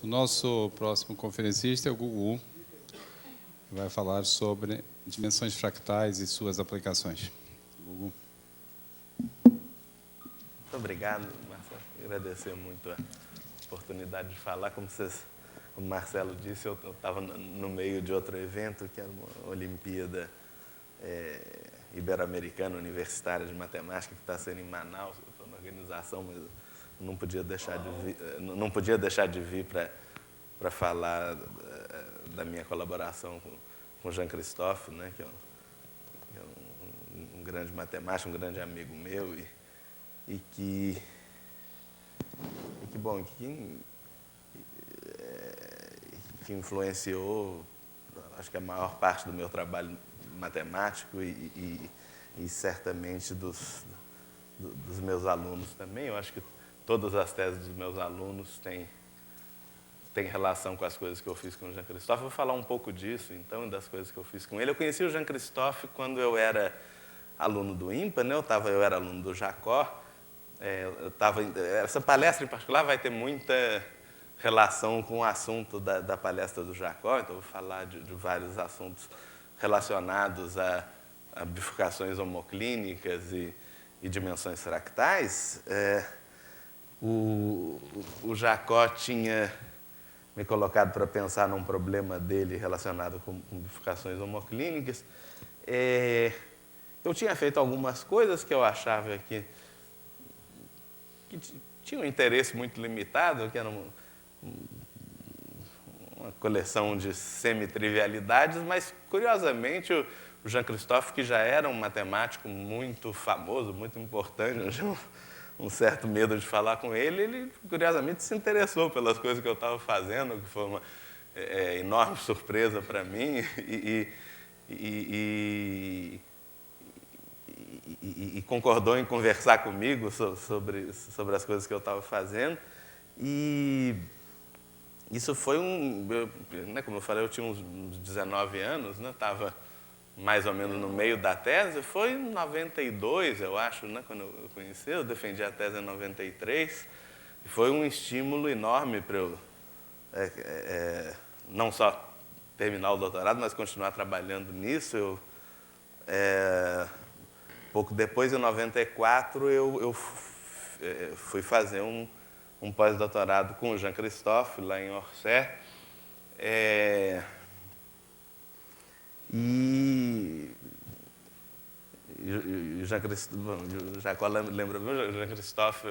O nosso próximo conferencista é o Gugu, que vai falar sobre dimensões fractais e suas aplicações. Gugu. Muito obrigado, Marcelo. Agradecer muito a oportunidade de falar. Como o Marcelo disse, eu estava no meio de outro evento, que era uma Olimpíada Ibero-Americana Universitária de Matemática, que está sendo em Manaus. Eu estou na organização, mas não podia deixar de vir para falar da minha colaboração com o Jean Christophe, né, que é um grande matemático, um grande amigo meu, e que influenciou, acho que a maior parte do meu trabalho matemático e certamente dos meus alunos também. Eu acho que todas as teses dos meus alunos têm relação com as coisas que eu fiz com o Jean Christophe. Eu vou falar um pouco disso, então, das coisas que eu fiz com ele. Eu conheci o Jean Christophe quando eu era aluno do IMPA, né? Eu era aluno do Jacó. Essa palestra em particular vai ter muita relação com o assunto da palestra do Jacó, então eu vou falar de vários assuntos relacionados a bifurcações homoclínicas e dimensões fractais. O Jacó tinha me colocado para pensar num problema dele relacionado com bifurcações homoclínicas. Eu tinha feito algumas coisas que eu achava que tinham um interesse muito limitado, que era uma coleção de semi-trivialidades, mas, curiosamente, o Jean Christophe, que já era um matemático muito famoso, muito importante, eu tinha um certo medo de falar com ele, curiosamente, se interessou pelas coisas que eu estava fazendo, que foi uma enorme surpresa para mim, e concordou em conversar comigo sobre as coisas que eu estava fazendo. E isso foi como eu falei, eu tinha uns 19 anos, né? Estava mais ou menos no meio da tese. Foi em 92, eu acho, né? Quando eu conheci, eu defendi a tese em 93. E foi um estímulo enorme para eu não só terminar o doutorado, mas continuar trabalhando nisso. Pouco depois, em 94, eu fui fazer um pós-doutorado com o Jean Christophe, lá em Orsay. E o Jacó lembra bem, o Jean Christophe,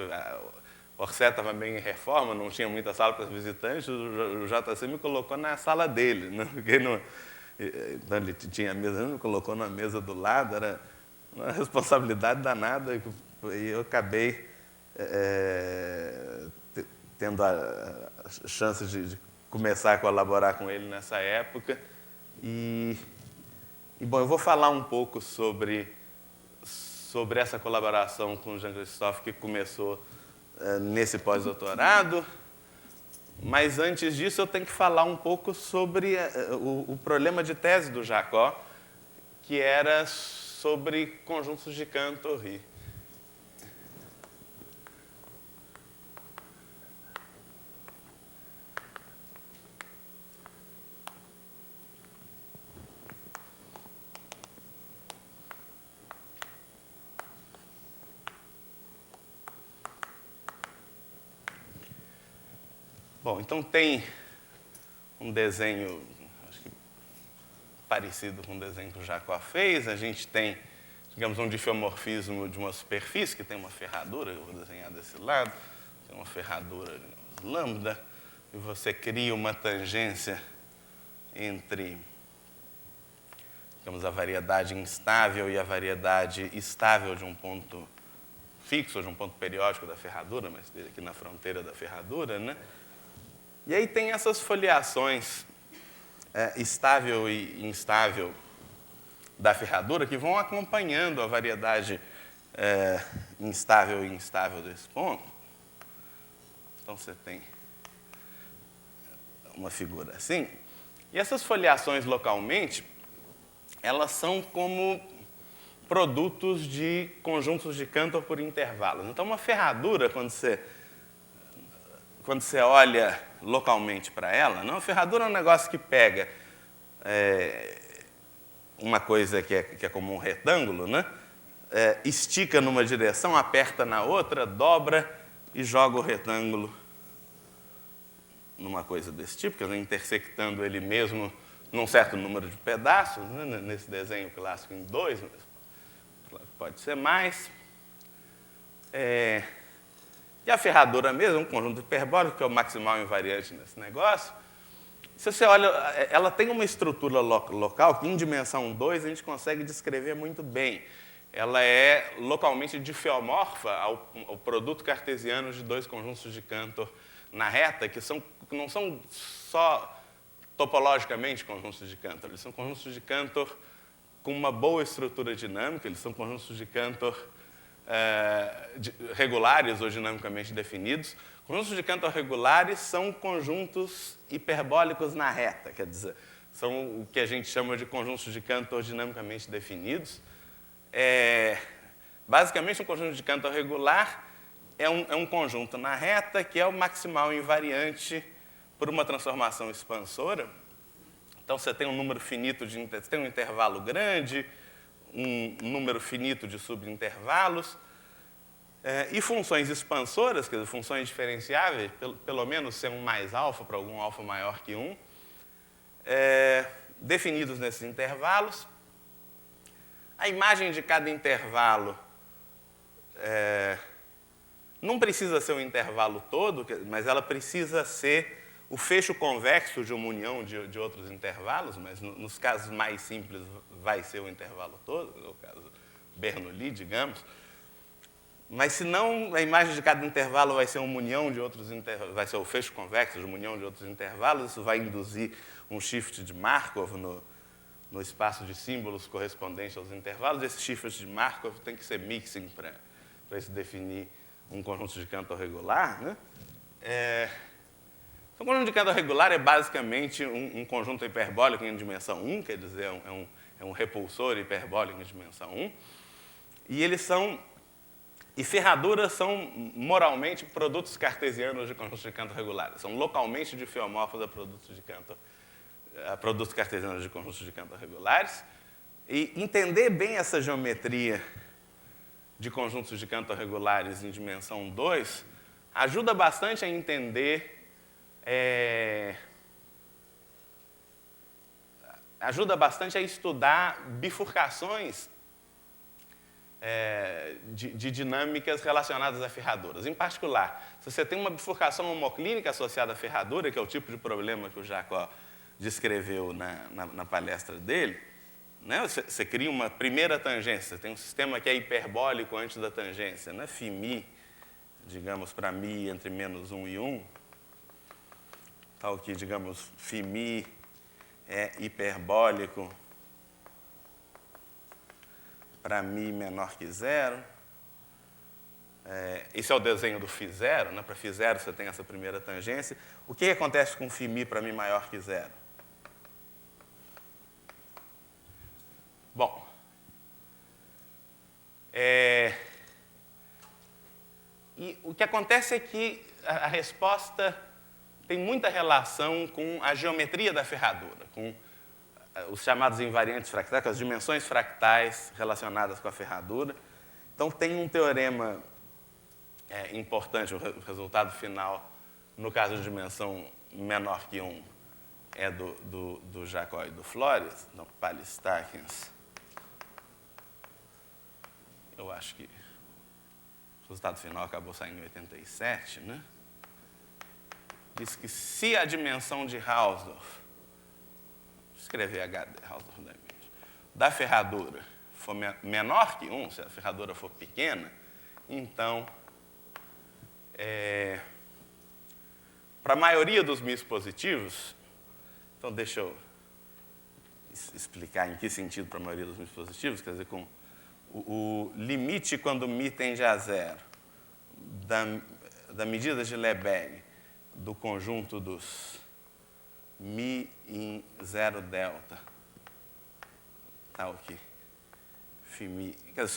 Orsay estava bem em reforma, não tinha muita sala para os visitantes, o JC me colocou na sala dele, né? Porque então ele tinha a mesa, me colocou na mesa do lado, era uma responsabilidade danada, e eu acabei tendo a chance de começar a colaborar com ele nessa época. Bom, eu vou falar um pouco sobre essa colaboração com o Jean Christophe que começou nesse pós-doutorado, mas antes disso eu tenho que falar um pouco sobre o problema de tese do Jacó, que era sobre conjuntos de Cantor-Rie. Bom, então tem um desenho, acho que parecido com o desenho que o Jacó fez. A gente tem, digamos, um difeomorfismo de uma superfície que tem uma ferradura, eu vou desenhar desse lado, tem uma ferradura, digamos, lambda, e você cria uma tangência entre, digamos, a variedade instável e a variedade estável de um ponto fixo, de um ponto periódico da ferradura, mas aqui na fronteira da ferradura, né? E aí tem essas foliações estável e instável da ferradura que vão acompanhando a variedade instável e instável desse ponto. Então você tem uma figura assim. E essas foliações localmente, elas são como produtos de conjuntos de Cantor por intervalos. Então uma ferradura, quando você olha localmente para ela. Não, a ferradura é um negócio que pega uma coisa que é como um retângulo, né? Estica numa direção, aperta na outra, dobra e joga o retângulo numa coisa desse tipo, quer dizer, intersectando ele mesmo num certo número de pedaços, né? Nesse desenho clássico em 2, pode ser mais. E a ferradura mesmo, um conjunto hiperbólico, que é o maximal invariante nesse negócio. Se você olha, ela tem uma estrutura local que, em dimensão 2, a gente consegue descrever muito bem. Ela é localmente diffeomorfa ao produto cartesiano de dois conjuntos de Cantor na reta, que não são só topologicamente conjuntos de Cantor, eles são conjuntos de Cantor com uma boa estrutura dinâmica, eles são conjuntos de Cantor regulares ou dinamicamente definidos. Conjuntos de Cantor regulares são conjuntos hiperbólicos na reta, quer dizer, são o que a gente chama de conjuntos de Cantor dinamicamente definidos. Basicamente, um conjunto de Cantor regular é um conjunto na reta que é o maximal invariante por uma transformação expansora. Então, você tem um número finito você tem um intervalo grande, um número finito de subintervalos, e funções expansoras, quer dizer, funções diferenciáveis, pelo menos ser um mais alfa para algum alfa maior que 1, definidos nesses intervalos. A imagem de cada intervalo não precisa ser um intervalo todo, mas ela precisa ser o fecho convexo de uma união de outros intervalos, mas nos casos mais simples vai ser o intervalo todo, no caso Bernoulli, digamos. Mas se não, a imagem de cada intervalo vai ser uma união de outros intervalos, vai ser o fecho convexo de uma união de outros intervalos, isso vai induzir um shift de Markov no espaço de símbolos correspondente aos intervalos. Esse shift de Markov tem que ser mixing para se definir um conjunto de Cantor regular, né? Então, o conjunto de Cantor regular é basicamente um conjunto hiperbólico em dimensão 1, quer dizer, é um repulsor hiperbólico em dimensão 1. E ferraduras são moralmente produtos cartesianos de conjuntos de Cantor regulares. São localmente diffeomorfos a produtos cartesianos de conjuntos de Cantor regulares. E entender bem essa geometria de conjuntos de Cantor regulares em dimensão 2 ajuda bastante a entender ajuda bastante a estudar bifurcações de dinâmicas relacionadas a ferraduras. Em particular, se você tem uma bifurcação homoclínica associada à ferradura, que é o tipo de problema que o Jacob descreveu na palestra dele, né? Você cria uma primeira tangência, você tem um sistema que é hiperbólico antes da tangência, né? Φ, digamos, para μ entre menos 1 e 1, tal que, digamos, Φ é hiperbólico para μ menor que 0. Esse é o desenho do Φ0, né? Para Φ0 você tem essa primeira tangência. O que acontece com Φ para μ maior que 0? Bom, e o que acontece é que a resposta tem muita relação com a geometria da ferradura, com os chamados invariantes fractais, com as dimensões fractais relacionadas com a ferradura. Então, tem um teorema importante, o resultado final, no caso de dimensão menor que 1, é do Jacob e do Flores, do Palistakins. Eu acho que o resultado final acabou saindo em 87, né? Diz que se a dimensão de Hausdorff, escrever Hausdorff da ferradura for menor que 1, se a ferradura for pequena, então, para a maioria dos μ's positivos, então deixa eu explicar em que sentido para a maioria dos μ's positivos, quer dizer, com o limite quando μ tende a 0 da medida de Lebesgue do conjunto dos μ em 0 delta, tal que Φ,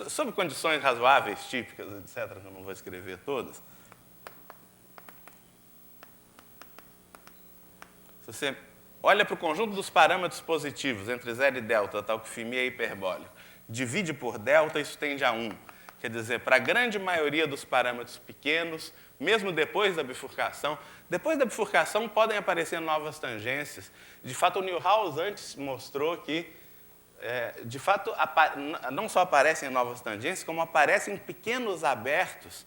sob condições razoáveis, típicas, etc., que eu não vou escrever todas, Se você olha para o conjunto dos parâmetros positivos entre zero e delta, tal que φ é hiperbólico, divide por delta, isso tende a 1. Quer dizer, para a grande maioria dos parâmetros pequenos, mesmo depois da bifurcação podem aparecer novas tangências. De fato, o Newhouse antes mostrou que, de fato, não só aparecem novas tangências, como aparecem pequenos abertos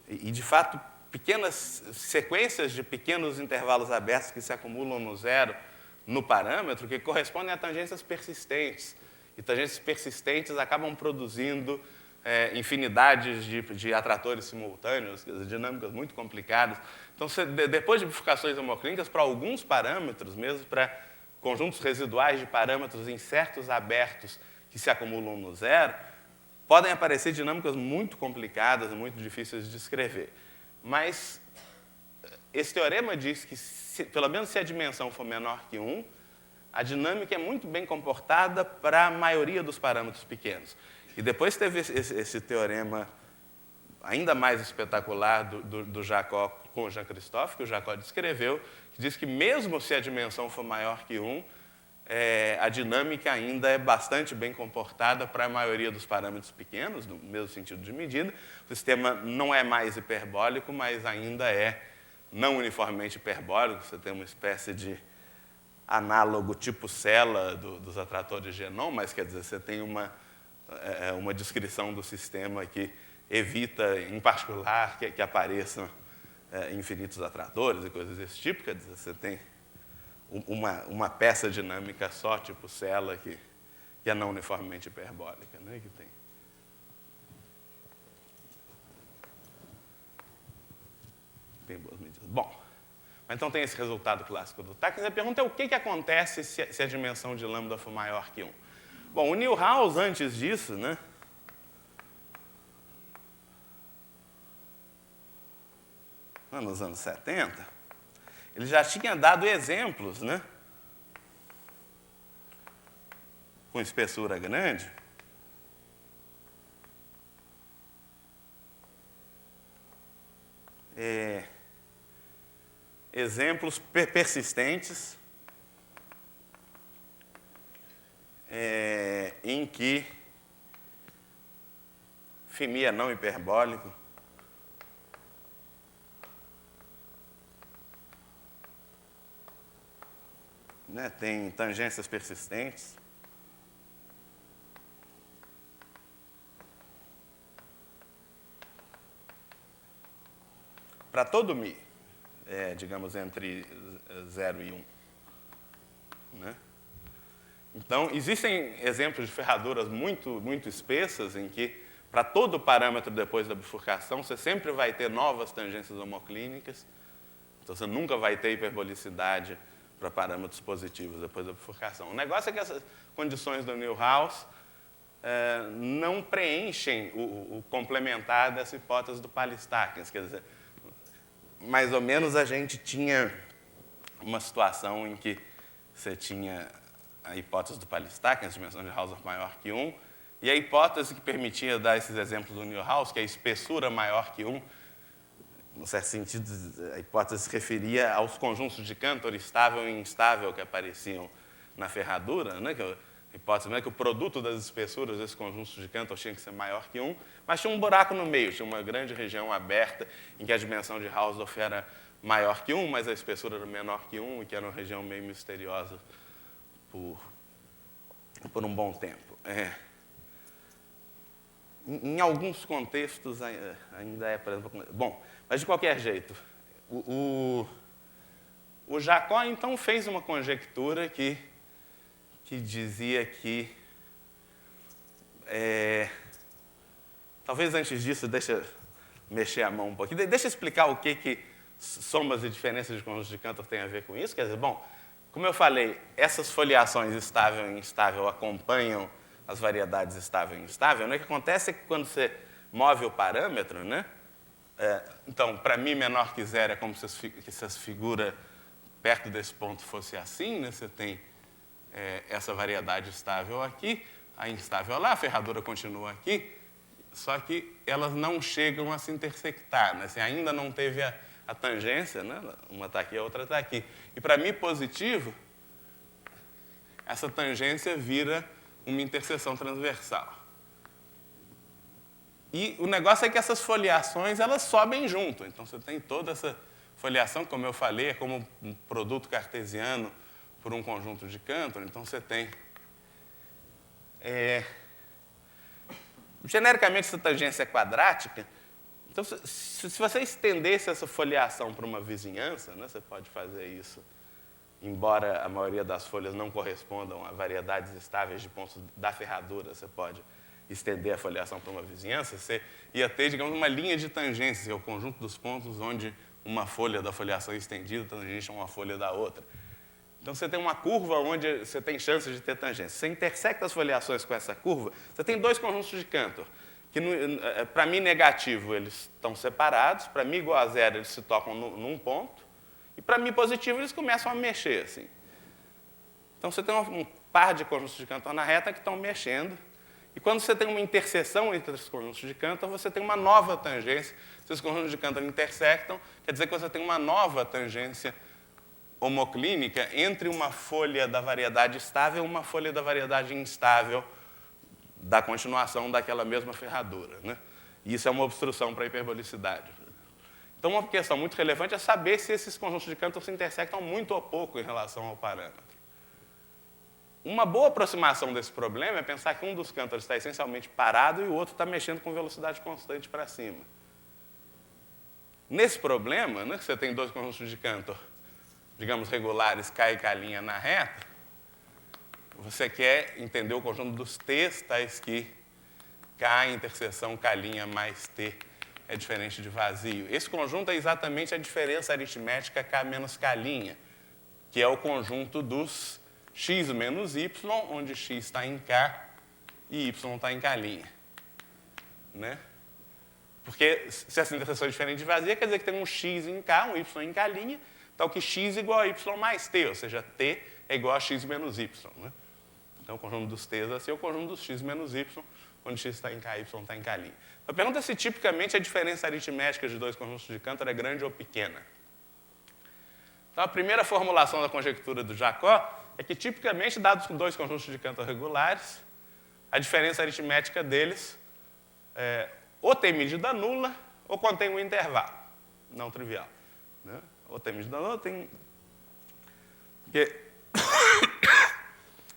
e, de fato, pequenas sequências de pequenos intervalos abertos que se acumulam no zero no parâmetro, que correspondem a tangências persistentes. E tangências persistentes acabam produzindo infinidades de atratores simultâneos, dinâmicas muito complicadas. Então, depois de bifurcações homoclínicas, para alguns parâmetros, mesmo para conjuntos residuais de parâmetros incertos abertos que se acumulam no zero, podem aparecer dinâmicas muito complicadas, muito difíceis de descrever. Mas esse teorema diz que, pelo menos se a dimensão for menor que 1, a dinâmica é muito bem comportada para a maioria dos parâmetros pequenos. E depois teve esse teorema ainda mais espetacular do Jacob com o Jean-Christophe, que o Jacob descreveu, que diz que mesmo se a dimensão for maior que 1, a dinâmica ainda é bastante bem comportada para a maioria dos parâmetros pequenos, no mesmo sentido de medida. O sistema não é mais hiperbólico, mas ainda é não uniformemente hiperbólico. Você tem uma espécie de análogo tipo cela dos atratores de Genon, mas quer dizer, você tem uma descrição do sistema que evita, em particular, que apareçam infinitos atratores e coisas desse tipo. Quer dizer, você tem uma peça dinâmica só, tipo cela, que é não uniformemente hiperbólica, né? Que tem boas medidas. Bom, então tem esse resultado clássico do Takens. A pergunta é o que acontece se a dimensão de lambda for maior que 1. Bom, o Newhouse, antes disso, né, nos anos 70, ele já tinha dado exemplos, né, com espessura grande, exemplos persistentes em que φ é não hiperbólico, né, tem tangências persistentes. Para todo μ, digamos, entre 0 e 1. Né? Então, existem exemplos de ferraduras muito, muito espessas em que, para todo parâmetro depois da bifurcação, você sempre vai ter novas tangências homoclínicas. Então, você nunca vai ter hiperbolicidade para parâmetros positivos depois da bifurcação. O negócio é que essas condições do Newhouse não preenchem o complementar dessa hipótese do Pallis-Takens. Quer dizer, mais ou menos a gente tinha uma situação em que você tinha a hipótese do Pallis-Takens, dimensão de Hausdorff maior que 1, e a hipótese que permitia dar esses exemplos do Newhouse, que é a espessura maior que 1, no certo sentido, a hipótese se referia aos conjuntos de Cantor estável e instável que apareciam na ferradura, né? Que a hipótese não é que o produto das espessuras desses conjuntos de Cantor tinha que ser maior que 1, mas tinha um buraco no meio, tinha uma grande região aberta em que a dimensão de Hausdorff era maior que 1, mas a espessura era menor que 1, e que era uma região meio misteriosa por um bom tempo. Em alguns contextos ainda é, por exemplo... Bom, mas de qualquer jeito, o Jacob, então, fez uma conjectura que dizia que... talvez antes disso, deixa eu mexer a mão um pouquinho, deixa eu explicar o que somas e diferenças de conjuntos de Cantor têm a ver com isso. Quer dizer, bom, como eu falei, essas foliações estável e instável acompanham as variedades estável e instável. O que acontece é que quando você move o parâmetro, né, então, para μ menor que 0 é como se essa figura perto desse ponto fosse assim, né, você tem essa variedade estável aqui, a instável lá, a ferradura continua aqui, só que elas não chegam a se intersectar, né, assim, ainda não teve a a tangência, né? Uma está aqui, a outra está aqui. E para μ positivo, essa tangência vira uma interseção transversal. E o negócio é que essas foliações, elas sobem junto. Então, você tem toda essa foliação, como eu falei, é como um produto cartesiano por um conjunto de Cantor. Então, você tem... genericamente, essa tangência é quadrática. Então, se você estendesse essa foliação para uma vizinhança, né, você pode fazer isso, embora a maioria das folhas não correspondam a variedades estáveis de pontos da ferradura, você pode estender a foliação para uma vizinhança, você ia ter, digamos, uma linha de tangências, que é o conjunto dos pontos onde uma folha da foliação estendida tangente a uma folha da outra. Então, você tem uma curva onde você tem chances de ter tangência. Você intersecta as foliações com essa curva, você tem dois conjuntos de Cantor, que, para μ negativo, eles estão separados, para μ igual a zero, eles se tocam num ponto, e para μ positivo, eles começam a mexer, assim. Então, você tem um par de conjuntos de Cantor na reta que estão mexendo, e quando você tem uma interseção entre os conjuntos de Cantor, você tem uma nova tangência. Se os conjuntos de Cantor intersectam, quer dizer que você tem uma nova tangência homoclínica entre uma folha da variedade estável e uma folha da variedade instável da continuação daquela mesma ferradura, né? E isso é uma obstrução para a hiperbolicidade. Então, uma questão muito relevante é saber se esses conjuntos de Cantor se intersectam muito ou pouco em relação ao parâmetro. Uma boa aproximação desse problema é pensar que um dos Cantors está essencialmente parado e o outro está mexendo com velocidade constante para cima. Nesse problema, né, que você tem dois conjuntos de Cantor, digamos, regulares, K e K' na reta, você quer entender o conjunto dos T's, tais que K interseção K' mais T é diferente de vazio. Esse conjunto é exatamente a diferença aritmética K menos K', que é o conjunto dos x menos y, onde x está em K e y está em K'. Né? Porque se essa interseção é diferente de vazia, quer dizer que tem um x em K, um y em K', tal que x igual a y mais t, ou seja, t é igual a x menos y. Né? Então, o conjunto dos t's assim é o conjunto dos x menos y, onde x está em K e y está em K'. A pergunta é se, tipicamente, a diferença aritmética de dois conjuntos de Cantor é grande ou pequena. Então, a primeira formulação da conjectura do Jacob é que, tipicamente, dados com dois conjuntos de Cantor regulares, a diferença aritmética deles ou tem medida nula ou contém um intervalo não trivial. Né? Ou tem medida nula ou tem... Porque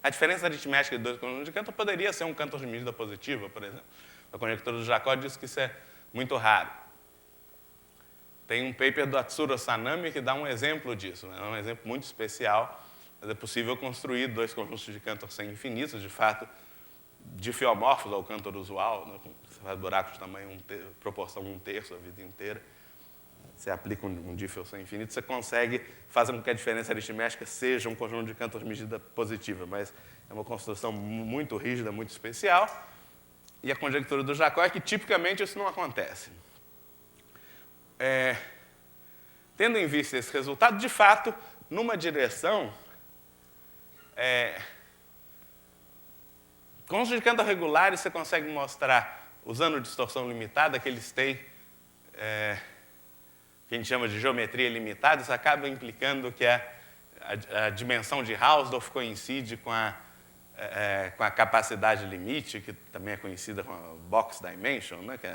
a diferença aritmética de dois conjuntos de Cantor poderia ser um Cantor de medida positiva, por exemplo. A conjectura do Jacob diz que isso é muito raro. Tem um paper do Atsuro Sanami que dá um exemplo disso. Né? É um exemplo muito especial, mas é possível construir dois conjuntos de Cantor sem infinitos, de fato, difiomorfos ao Cantor usual. Né? Você faz buracos de tamanho proporção 1/3 a vida inteira. Você aplica um dífio sem infinito, você consegue fazer com que a diferença aritmética seja um conjunto de Cantor de medida positiva, mas é uma construção muito rígida, muito especial. E a conjectura do Jacob é que, tipicamente, isso não acontece. Tendo em vista esse resultado, de fato, numa direção, conjuntos de Cantor regulares você consegue mostrar, usando distorção limitada, que eles têm, que a gente chama de geometria limitada. Isso acaba implicando que a dimensão de Hausdorff coincide com a capacidade limite, que também é conhecida como box dimension, né, que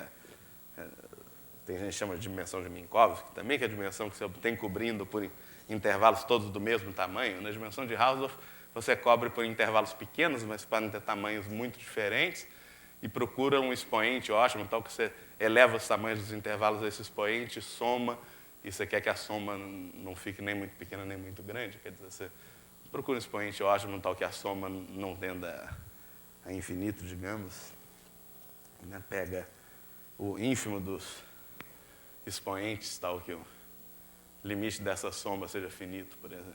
tem gente que chama de dimensão de Minkowski também, que é a dimensão que você obtém cobrindo por intervalos todos do mesmo tamanho. Na dimensão de Hausdorff, você cobre por intervalos pequenos, mas podem ter tamanhos muito diferentes, e procura um expoente ótimo, tal que você eleva os tamanhos dos intervalos desse expoente, soma, e você quer que a soma não fique nem muito pequena nem muito grande. Quer dizer, você procura um expoente ótimo, tal que a soma não tenda a infinito, digamos. Né? Pega o ínfimo dos expoentes, tal que o limite dessa soma seja finito, por exemplo.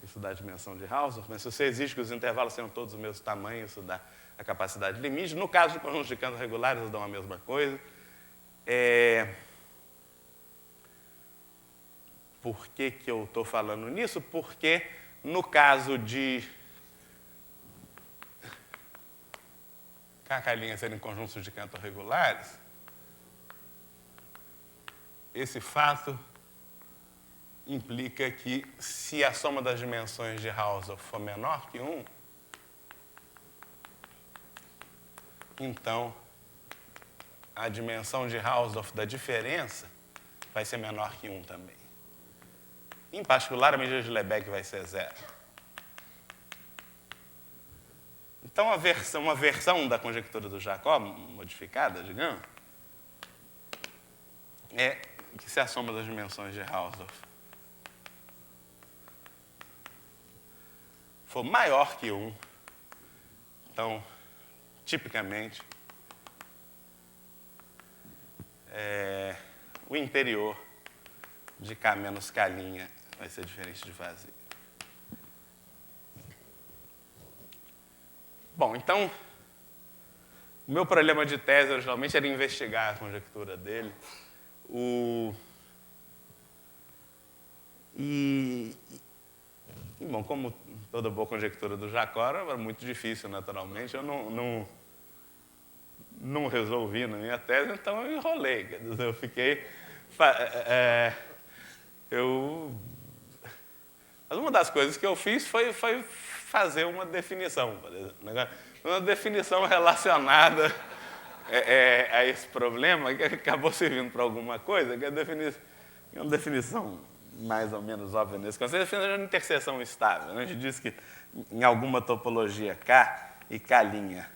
Isso dá a dimensão de Hausdorff, mas se você exige que os intervalos tenham todos o mesmo tamanho, isso dá a capacidade limite. No caso de conjuntos de Cantor regulares, eles dão a mesma coisa. Por que eu estou falando nisso? Porque, no caso de K serem conjuntos de Cantor regulares, esse fato implica que, se a soma das dimensões de Hausdorff for menor que 1, então a dimensão de Hausdorff da diferença vai ser menor que 1 também. Em particular, a medida de Lebesgue vai ser 0. Então, uma versão da conjectura do Jacob, modificada, digamos, é que, se a soma das dimensões de Hausdorff for maior que 1, então, tipicamente, o interior de K menos K' vai ser diferente de vazio. Bom, então, o meu problema de tese originalmente era investigar a conjectura dele. Bom, como toda boa conjectura do Jacob, era muito difícil, naturalmente. Eu não resolvi na minha tese, então eu enrolei. Quer dizer, eu fiquei... Mas uma das coisas que eu fiz foi fazer uma definição, por exemplo. Uma definição relacionada a esse problema, que acabou servindo para alguma coisa, que é uma definição mais ou menos óbvia nesse caso. Você define uma interseção estável. A gente diz que em alguma topologia K e K'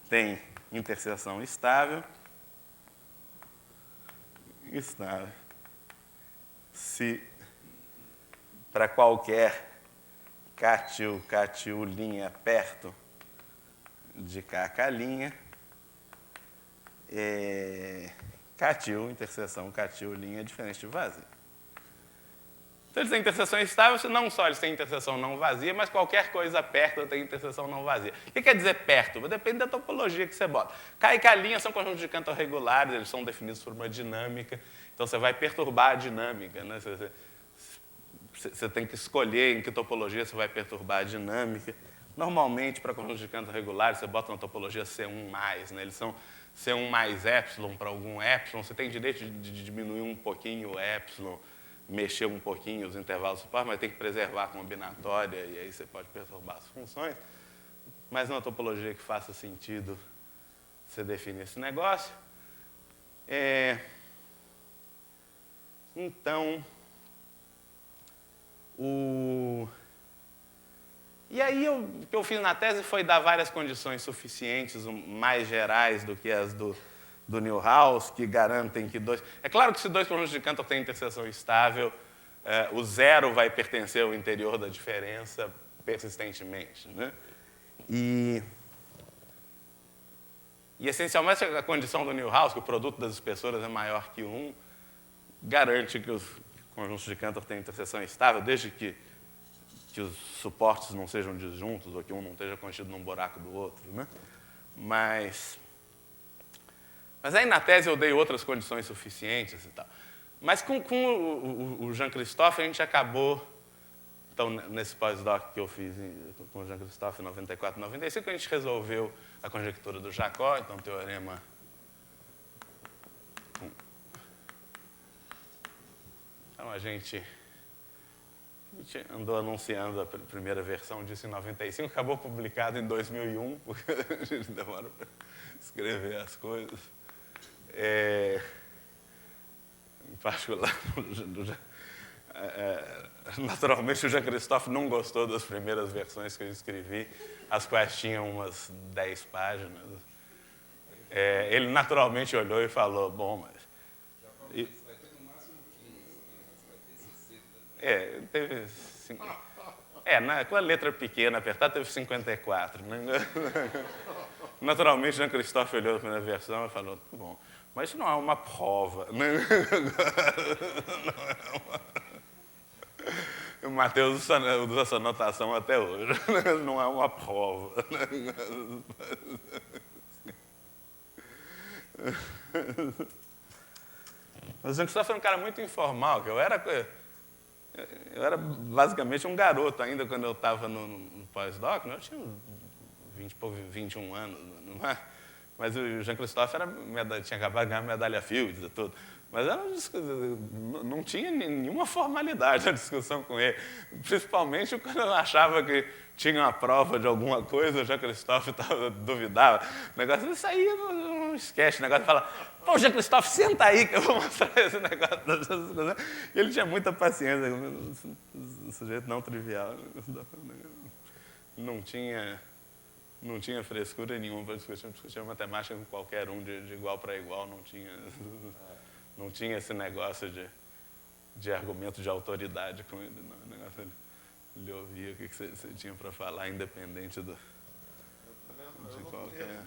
tem interseção estável. Se para qualquer K', K', perto de K', K', interseção K', é diferente de vazio. Então, eles têm interseção estável, não só eles têm interseção não vazia, mas qualquer coisa perto tem interseção não vazia. O que quer dizer perto? Depende da topologia que você bota. K e K' são conjuntos de Cantor regulares, eles são definidos por uma dinâmica, então você vai perturbar a dinâmica, né? Você tem que escolher em que topologia você vai perturbar a dinâmica. Normalmente, para conjuntos de Cantor regulares, você bota uma topologia C1+, né? Eles são C1 mais epsilon para algum epsilon, você tem direito de diminuir um pouquinho o epsilon, mexer um pouquinho os intervalos suporte, mas tem que preservar a combinatória, e aí você pode perturbar as funções. Mas numa topologia que faça sentido, você define esse negócio. Então, e aí o que eu fiz na tese foi dar várias condições suficientes, mais gerais do que as do Neuhaus, que garantem que É claro que se dois conjuntos de Cantor têm interseção estável, o zero vai pertencer ao interior da diferença persistentemente, né? E essencialmente a condição do Neuhaus, que o produto das espessuras é maior que 1, garante que os conjuntos de Cantor têm interseção estável, desde que os suportes não sejam disjuntos, ou que um não esteja contido num buraco do outro, né? Mas aí na tese eu dei outras condições suficientes e tal. Mas com o Jean-Christophe a gente acabou, então nesse pós-doc que eu fiz com o Jean-Christophe em 94, 95, a gente resolveu a conjectura do Jacob, então o teorema... Então a gente andou anunciando a primeira versão disso em 95, acabou publicado em 2001, porque a gente demora para escrever as coisas. Em particular, naturalmente o Jean-Christophe não gostou das primeiras versões que eu escrevi, as quais tinham umas 10 páginas. Ele naturalmente olhou e falou, bom, mas... Vai ter no máximo 15, vai ter 60. Com a letra pequena apertada, teve 54. Né? Naturalmente, Jean-Christophe olhou a primeira versão e falou, bom, mas isso não é uma prova. Né? O Matheus usa essa notação até hoje. Não é uma prova. Mas o Jean-Christophe era um cara muito informal, que eu era basicamente um garoto ainda quando eu estava no pós-doc, né? Eu tinha 21 anos, não é? Mas o Jean-Christophe tinha acabado de ganhar medalha Fields e tudo. Mas não tinha nenhuma formalidade a discussão com ele. Principalmente quando eu achava que tinha uma prova de alguma coisa, o Jean-Christophe duvidava. O negócio, isso aí não esquece. O negócio fala, pô, Jean-Christophe, senta aí que eu vou mostrar esse negócio. E ele tinha muita paciência. Um sujeito não trivial. Não tinha frescura nenhuma para discutir matemática com qualquer um de igual para igual. Não tinha esse negócio de argumento de autoridade com ele. Não. O negócio, ele ouvia o que você tinha para falar, independente de qualquer...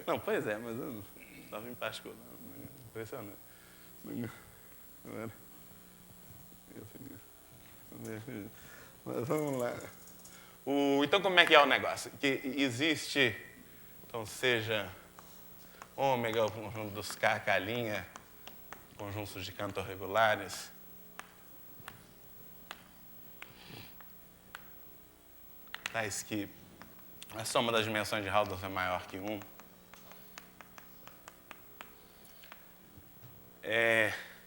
Não, pois é, mas eu estava em particular. Impressionante. Mas vamos lá. Então, como é que é o negócio? Que existe, então, seja ômega, o conjunto dos K, conjuntos de Cantor regulares, tais que a soma das dimensões de Haldor é maior que 1.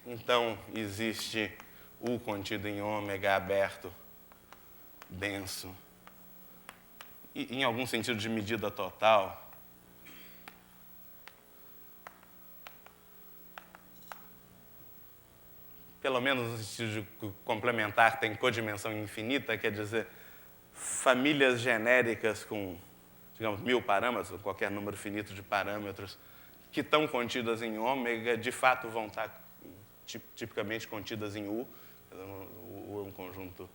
Então, existe U contido em ômega aberto, denso, e em algum sentido de medida total. Pelo menos no sentido de complementar, tem codimensão infinita, quer dizer, famílias genéricas com, digamos, 1000 parâmetros, ou qualquer número finito de parâmetros, que estão contidas em ômega, de fato vão estar tipicamente contidas em U. O U é um conjunto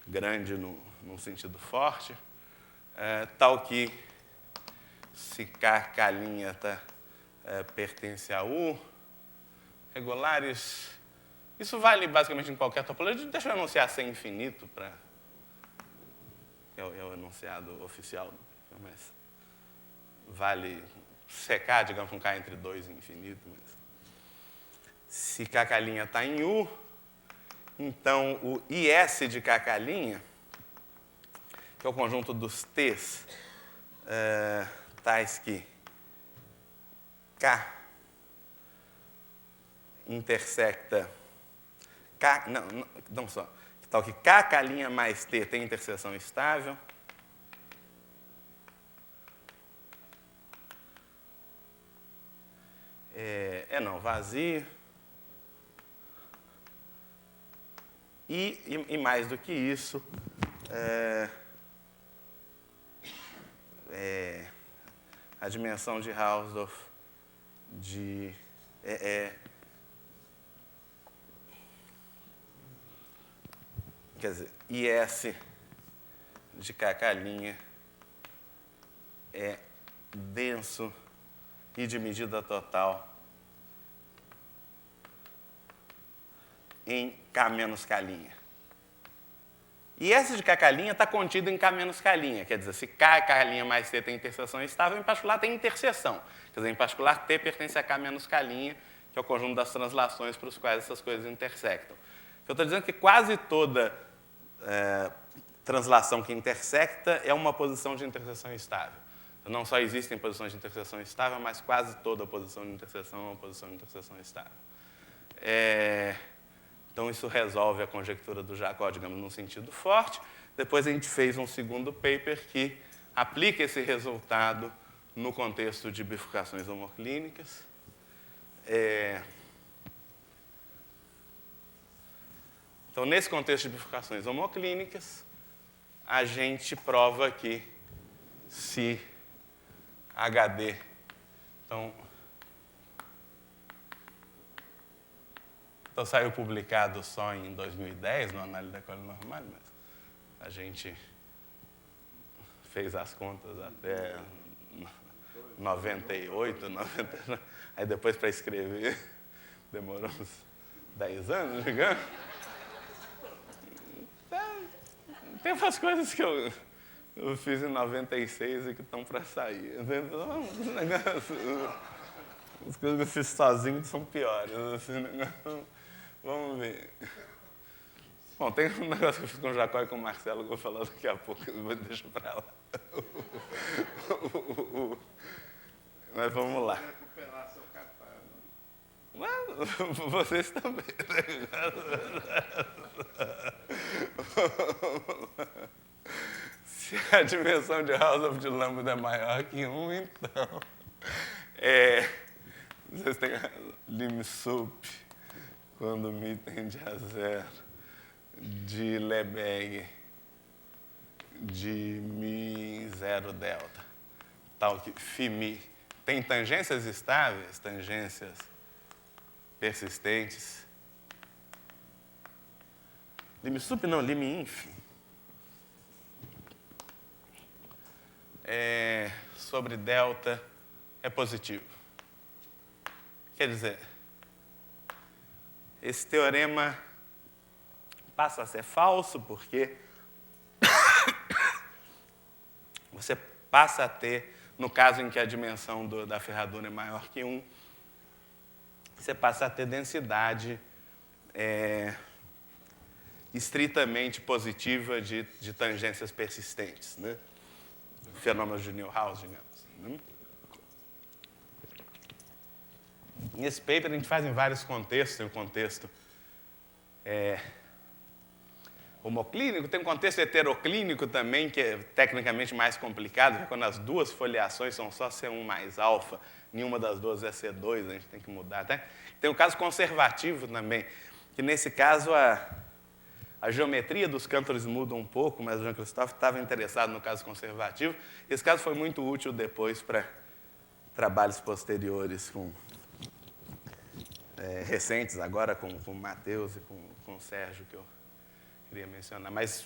grande num sentido forte, tal que se K' pertence a U, regulares. Isso vale basicamente em qualquer topologia. Deixa eu enunciar C infinito para... É o enunciado oficial, mas vale CK, digamos, um K entre 2 e infinito. Mas se KK' está em U, então o IS de KK', que é o conjunto dos T's, tais que K intersecta K, não só, tal que KK' mais T tem interseção estável. Não, vazio. E mais do que isso, a dimensão de Hausdorff quer dizer, IS de KK' é denso e de medida total em K menos K'. E esse de KK' está contido em K menos K', quer dizer, se KK' mais T tem interseção estável, em particular tem interseção. Quer dizer, em particular, T pertence a K menos K', que é o conjunto das translações para os quais essas coisas intersectam. Eu estou dizendo que quase toda translação que intersecta é uma posição de interseção estável. Não só existem posições de interseção estável, mas quase toda posição de interseção é uma posição de interseção estável. Então, isso resolve a conjectura do Jacob, digamos, num sentido forte. Depois, a gente fez um segundo paper que aplica esse resultado no contexto de bifurcações homoclínicas. Então, nesse contexto de bifurcações homoclínicas, a gente prova que se HD... Então, saiu publicado só em 2010, no Análise da Cola Normal, mas a gente fez as contas até 98, 99. Aí depois, para escrever, demorou uns 10 anos, digamos. Tem umas coisas que eu fiz em 96 e que estão para sair. As coisas que eu fiz sozinho são piores. Assim, vamos ver. Bom, tem um negócio que eu fiz com o Jacó e com o Marcelo que eu vou falar daqui a pouco. Deixa para lá. Mas vamos lá. Mas vocês também. Se a dimensão de Hausdorff de lambda é maior que 1, então... vocês têm lim_sup, quando mi tende a zero, de Lebesgue, de mi zero delta, tal que φmi tem tangências estáveis, tangências persistentes. Lim_sup não, lim_inf. Sobre delta é positivo. Quer dizer, esse teorema passa a ser falso porque você passa a ter, no caso em que a dimensão da ferradura é maior que 1, você passa a ter densidade estritamente positiva de tangências persistentes, né? Fenômenos de Neuhaus, digamos. Né? Nesse paper a gente faz em vários contextos, tem um contexto homoclínico, tem um contexto heteroclínico também, que é tecnicamente mais complicado, que é quando as duas foliações são só C1 mais alfa, nenhuma das duas é C2, a gente tem que mudar até. Tem o caso conservativo também, que nesse caso a geometria dos cântores muda um pouco, mas o Jean-Christophe estava interessado no caso conservativo. Esse caso foi muito útil depois para trabalhos posteriores recentes, agora com o Matheus e com o Sérgio, que eu queria mencionar. Mas,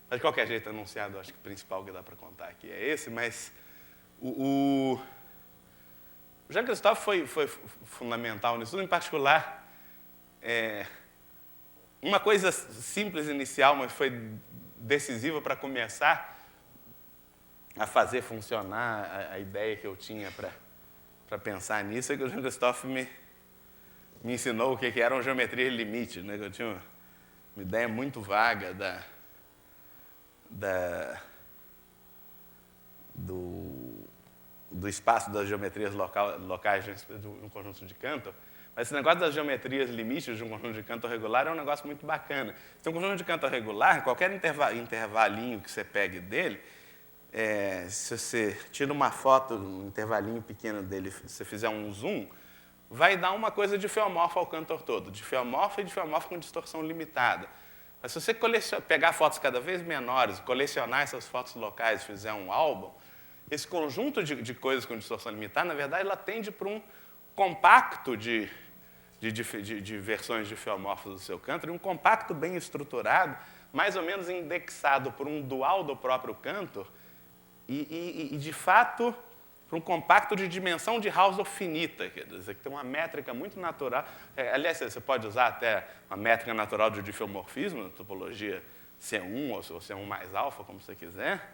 de qualquer jeito, enunciado, acho que o principal que dá para contar aqui é esse, mas o Jean-Christophe foi fundamental nisso tudo, em particular, uma coisa simples inicial, mas foi decisiva para começar a fazer funcionar a ideia que eu tinha para pensar nisso, é que o Jean-Christophe me ensinou o que eram geometrias limite, né? Eu tinha uma ideia muito vaga do espaço das geometrias locais de um conjunto de Cantor. Mas esse negócio das geometrias limites de um conjunto de Cantor regular é um negócio muito bacana. Se tem um conjunto de Cantor regular, qualquer intervalinho que você pegue dele, se você tira uma foto, um intervalinho pequeno dele, se você fizer um zoom, vai dar uma coisa diffeomorfa ao Cantor todo, diffeomorfa e diffeomorfa com distorção limitada. Mas se você pegar fotos cada vez menores, colecionar essas fotos locais e fizer um álbum, esse conjunto de coisas com distorção limitada, na verdade, ela tende para um compacto de versões diffeomorfas do seu Cantor, e um compacto bem estruturado, mais ou menos indexado por um dual do próprio Cantor, e de fato, para um compacto de dimensão de Hausdorff finita, quer dizer, que tem uma métrica muito natural. Aliás, você pode usar até uma métrica natural de diffeomorfismo, topologia C1 ou C1 mais alfa, como você quiser,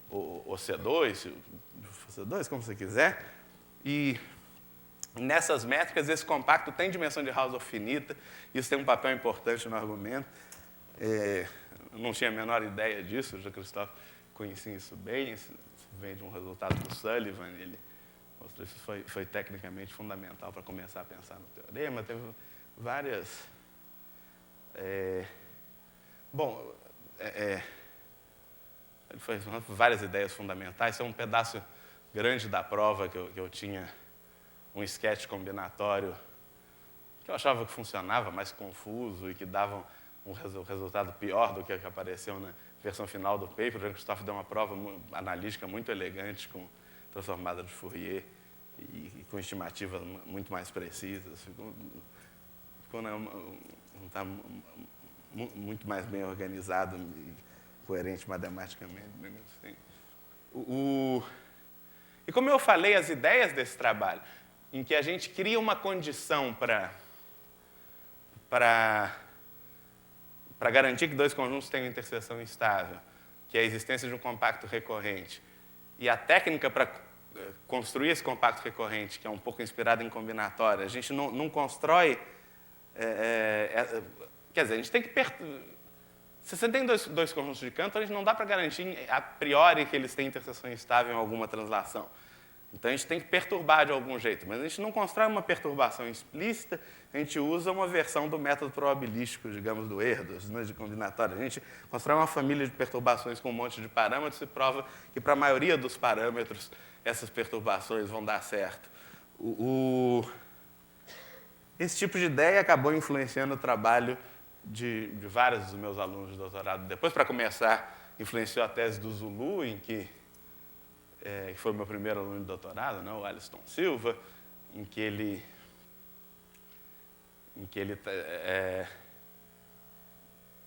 ou C2, como você quiser, e nessas métricas, esse compacto tem dimensão de Hausdorff finita, isso tem um papel importante no argumento. Eu não tinha a menor ideia disso, o Jean-Christophe conhecia isso bem, isso vem de um resultado do Sullivan, ele mostrou isso, foi tecnicamente fundamental para começar a pensar no teorema. Teve várias... ele foi várias ideias fundamentais, isso é um pedaço grande da prova que eu tinha, um sketch combinatório que eu achava que funcionava, mais confuso e que dava um resultado pior do que apareceu na versão final do paper. O Jean-Christophe deu uma prova analítica muito elegante, com transformada de Fourier e com estimativas muito mais precisas. Ficou muito mais bem organizado e coerente matematicamente. Assim. E como eu falei, as ideias desse trabalho, em que a gente cria uma condição para garantir que dois conjuntos tenham interseção estável, que é a existência de um compacto recorrente, e a técnica para construir esse compacto recorrente, que é um pouco inspirada em combinatória, a gente não constrói... quer dizer, a gente tem que... Se você tem dois conjuntos de Cantor, a gente não dá para garantir a priori que eles têm interseção estável em alguma translação. Então, a gente tem que perturbar de algum jeito, mas a gente não constrói uma perturbação explícita, a gente usa uma versão do método probabilístico, digamos, do Erdos, né, de combinatória. A gente constrói uma família de perturbações com um monte de parâmetros e prova que, para a maioria dos parâmetros, essas perturbações vão dar certo. Esse tipo de ideia acabou influenciando o trabalho de vários dos meus alunos de doutorado. Depois, para começar, influenciou a tese do Zulu, em que foi o meu primeiro aluno de doutorado, né, o Alisson Silva, em que ele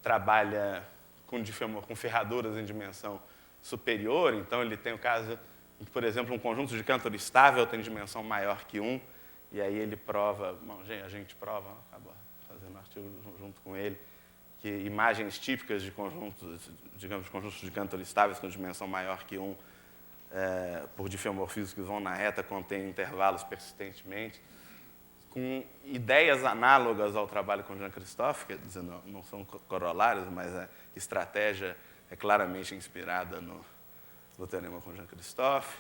trabalha com ferraduras em dimensão superior. Então, ele tem o caso em que, por exemplo, um conjunto de Cantor estável tem dimensão maior que 1, e aí ele prova, bom, a gente prova, acaba fazendo um artigo junto com ele, que imagens típicas de conjuntos, digamos, conjuntos de Cantor estáveis com dimensão maior que 1, por difeomorfismos que vão na reta, contêm intervalos persistentemente, com ideias análogas ao trabalho com Jean-Christophe, quer dizer, não são corolários, mas a estratégia é claramente inspirada no teorema com Jean-Christophe.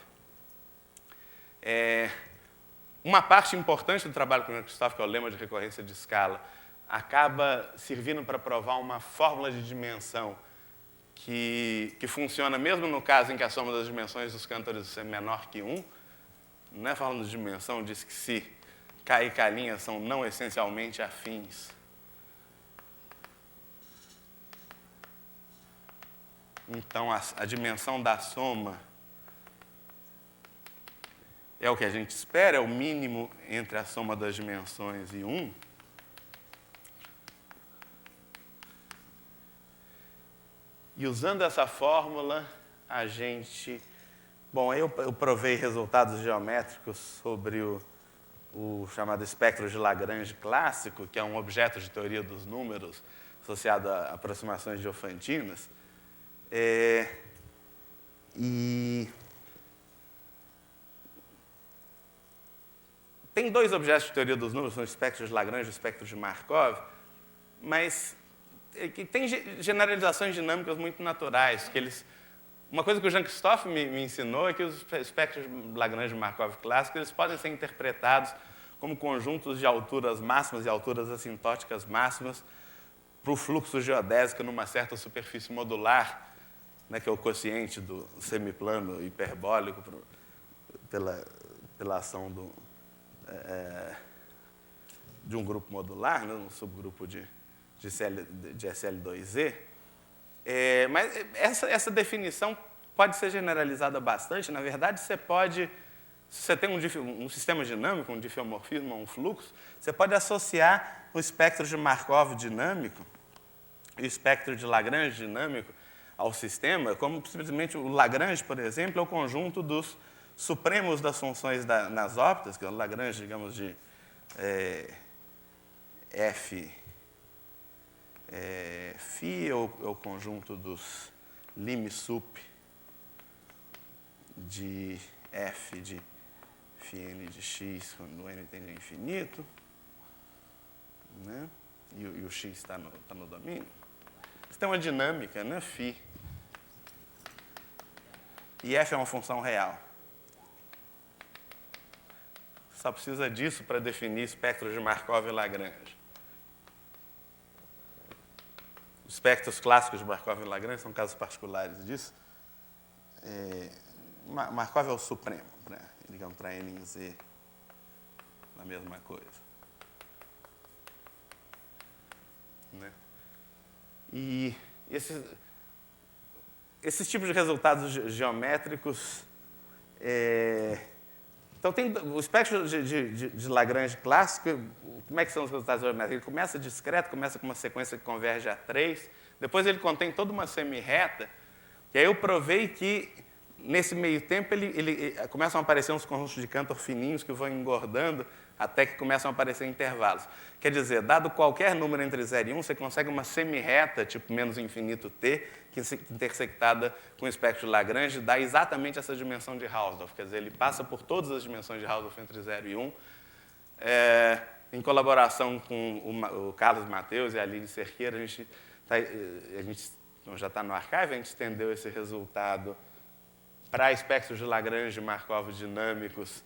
Uma parte importante do trabalho com Jean-Christophe, que é o lema de recorrência de escala, acaba servindo para provar uma fórmula de dimensão que funciona mesmo no caso em que a soma das dimensões dos cântores é menor que 1. Não é fórmula de dimensão, diz que se K e K' são não essencialmente afins, então a dimensão da soma é o que a gente espera, é o mínimo entre a soma das dimensões e 1. E usando essa fórmula, a gente... Bom, eu provei resultados geométricos sobre o chamado espectro de Lagrange clássico, que é um objeto de teoria dos números associado a aproximações diofantinas. E tem dois objetos de teoria dos números, são o espectro de Lagrange e o espectro de Markov, mas que tem generalizações dinâmicas muito naturais. Uma coisa que o Jean-Christophe me ensinou é que os espectros de Lagrange e Markov clássicos eles podem ser interpretados como conjuntos de alturas máximas e alturas assintóticas máximas para o fluxo geodésico numa certa superfície modular, né, que é o quociente do semiplano hiperbólico pela ação de um grupo modular, né, um subgrupo de SL2E. Mas essa definição pode ser generalizada bastante. Na verdade, se você tem um sistema dinâmico, um difeomorfismo, um fluxo, você pode associar o espectro de Markov dinâmico e o espectro de Lagrange dinâmico ao sistema, como simplesmente o Lagrange, por exemplo, é o conjunto dos supremos das funções nas órbitas, que é o Lagrange, digamos, de F φ, é o conjunto dos lim-sup de F de φn de x, quando n tende a infinito, né? E o x está no domínio. Isso tem uma dinâmica, né? φ. E f é uma função real. Só precisa disso para definir espectros de Markov e Lagrange. Os espectros clássicos de Markov e Lagrange são casos particulares disso. Markov é o supremo, digamos, para n em z, a mesma coisa. Né? E esses tipos de resultados geométricos... Então, tem o espectro de Lagrange clássico. Como é que são os resultados geométricos? Ele começa discreto, começa com uma sequência que converge a 3, depois ele contém toda uma semirreta, e aí eu provei que, nesse meio tempo, ele começam a aparecer uns conjuntos de Cantor fininhos que vão engordando até que começam a aparecer intervalos. Quer dizer, dado qualquer número entre 0 e 1, você consegue uma semirreta, tipo menos infinito t, que intersectada com o espectro de Lagrange, dá exatamente essa dimensão de Hausdorff. Quer dizer, ele passa por todas as dimensões de Hausdorff entre 0 e 1. Em colaboração com o Carlos Mateus e a Aline Cerqueira, a gente já está no archive, a gente estendeu esse resultado para espectros de Lagrange Markov dinâmicos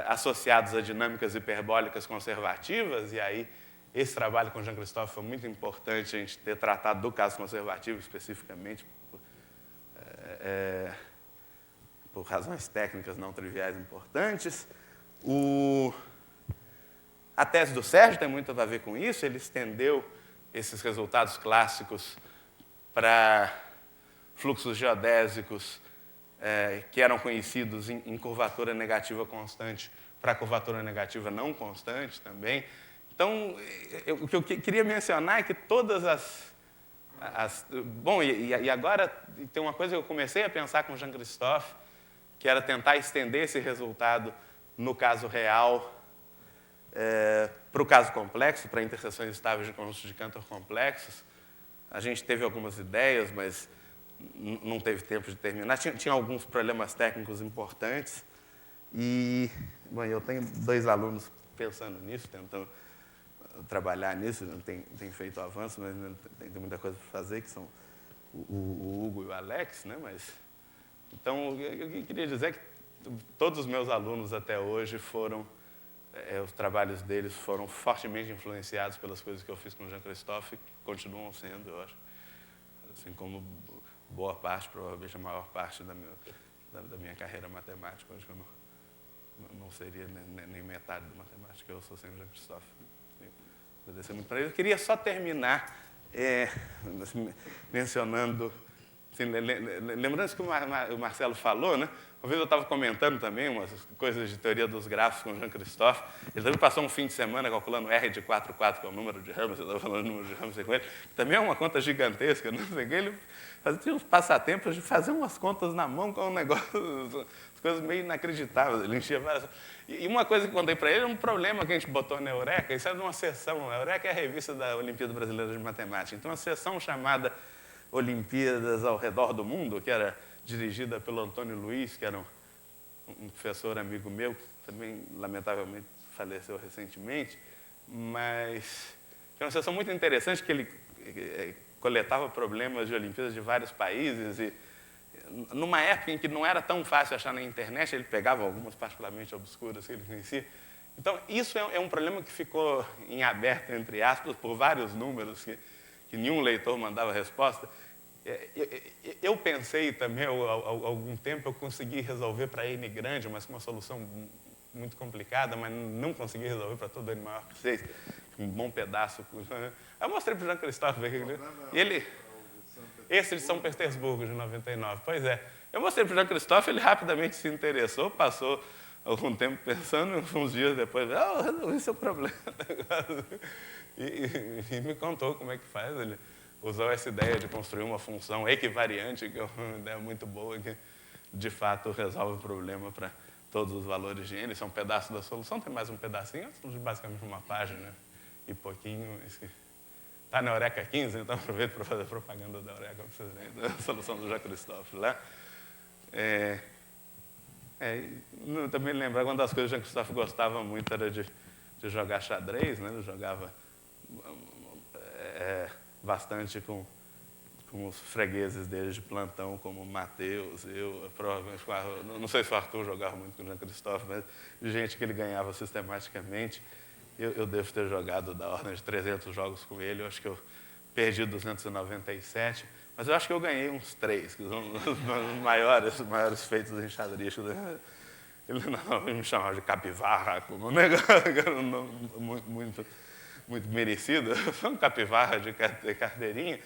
associados a dinâmicas hiperbólicas conservativas, e aí esse trabalho com Jean-Christophe foi muito importante a gente ter tratado do caso conservativo especificamente, por razões técnicas não triviais importantes. A tese do Sérgio tem muito a ver com isso, ele estendeu esses resultados clássicos para fluxos geodésicos que eram conhecidos em curvatura negativa constante para curvatura negativa não constante também. Então, o que eu queria mencionar é que todas bom, e agora tem uma coisa que eu comecei a pensar com Jean-Christophe, que era tentar estender esse resultado no caso real para o caso complexo, para interseções estáveis de conjuntos de Cantor complexos. A gente teve algumas ideias, mas não teve tempo de terminar. Tinha alguns problemas técnicos importantes. E, bom, eu tenho 2 alunos pensando nisso, tentando trabalhar nisso. Não tem feito avanço, mas tem muita coisa para fazer, que são o Hugo e o Alex, né? Então, eu queria dizer que todos os meus alunos até hoje os trabalhos deles foram fortemente influenciados pelas coisas que eu fiz com o Jean-Christophe, que continuam sendo, eu acho. Assim como boa parte, provavelmente a maior parte da minha carreira matemática, hoje eu não seria nem metade da matemática que eu sou sem o Jean-Christophe. Agradecer muito para ele. Eu queria só terminar mencionando, assim, lembrando isso que o Marcelo falou, né? Uma vez eu estava comentando também umas coisas de teoria dos grafos com o Jean-Christophe. Ele também passou um fim de semana calculando R de 4, 4, que é o número de Ramsey, eu estava falando do número de Ramsey com ele, que também é uma conta gigantesca, não sei o que. Ele tinha uns passatempos de fazer umas contas na mão com um negócio, coisas meio inacreditáveis. Ele enchia várias. E uma coisa que eu contei para ele é um problema que a gente botou na Eureka, isso era numa sessão. A Eureka é a revista da Olimpíada Brasileira de Matemática. Então, uma sessão chamada Olimpíadas ao Redor do Mundo, que era dirigida pelo Antônio Luiz, que era um professor amigo meu, que também, lamentavelmente, faleceu recentemente, mas era uma sessão muito interessante, que ele coletava problemas de Olimpíadas de vários países, e numa época em que não era tão fácil achar na internet, ele pegava algumas particularmente obscuras que ele conhecia. Então, isso é um problema que ficou em aberto, entre aspas, por vários números que nenhum leitor mandava resposta. Eu pensei também, há algum tempo, eu consegui resolver para N grande, mas com uma solução muito complicada, mas não consegui resolver para todo N maior que 6, um bom pedaço. Eu mostrei para o Jean-Christophe, esse de São Petersburgo, de 99. Pois é. Eu mostrei para o Jean-Christophe, ele rapidamente se interessou, passou algum tempo pensando, uns dias depois, resolvi seu problema. E me contou como é que faz. Ele usou essa ideia de construir uma função equivariante, que é uma ideia muito boa, que de fato resolve o problema para todos os valores de N. Isso é um pedaço da solução, tem mais um pedacinho, basicamente uma página e pouquinho. Está na Eureka 15, então aproveito para fazer propaganda da Eureka, para vocês verem, da solução do Jean-Christophe lá. Também lembrar, uma das coisas que o Jean-Christophe gostava muito era de jogar xadrez, né? Ele jogava bastante com os fregueses dele de plantão, como o Matheus, eu, provavelmente, não sei se o Arthur jogava muito com o Jean-Christophe, mas de gente que ele ganhava sistematicamente. Eu devo ter jogado da ordem de 300 jogos com ele, eu acho que eu perdi 297, mas eu acho que eu ganhei uns 3, que são os maiores feitos em xadrez. Ele me chamava de Capivarra, como um negócio muito merecido. Eu sou um Capivarra de carteirinha,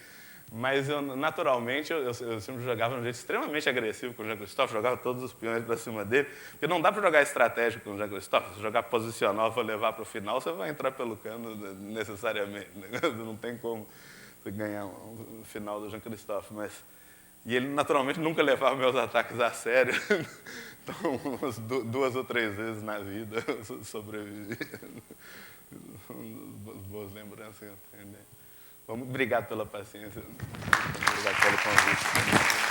mas naturalmente eu sempre jogava de um jeito extremamente agressivo com o Jean-Christophe, jogava todos os peões para cima dele, porque não dá para jogar estratégico com o Jean-Christophe. Se jogar posicional para levar para o final, você vai entrar pelo cano necessariamente. Não tem como você ganhar um final do Jean-Christophe. E ele naturalmente nunca levava meus ataques a sério. Então, umas 2 ou 3 vezes na vida eu sobrevivi. Boas lembranças que eu tenho. Obrigado pela paciência. Obrigado pelo convite.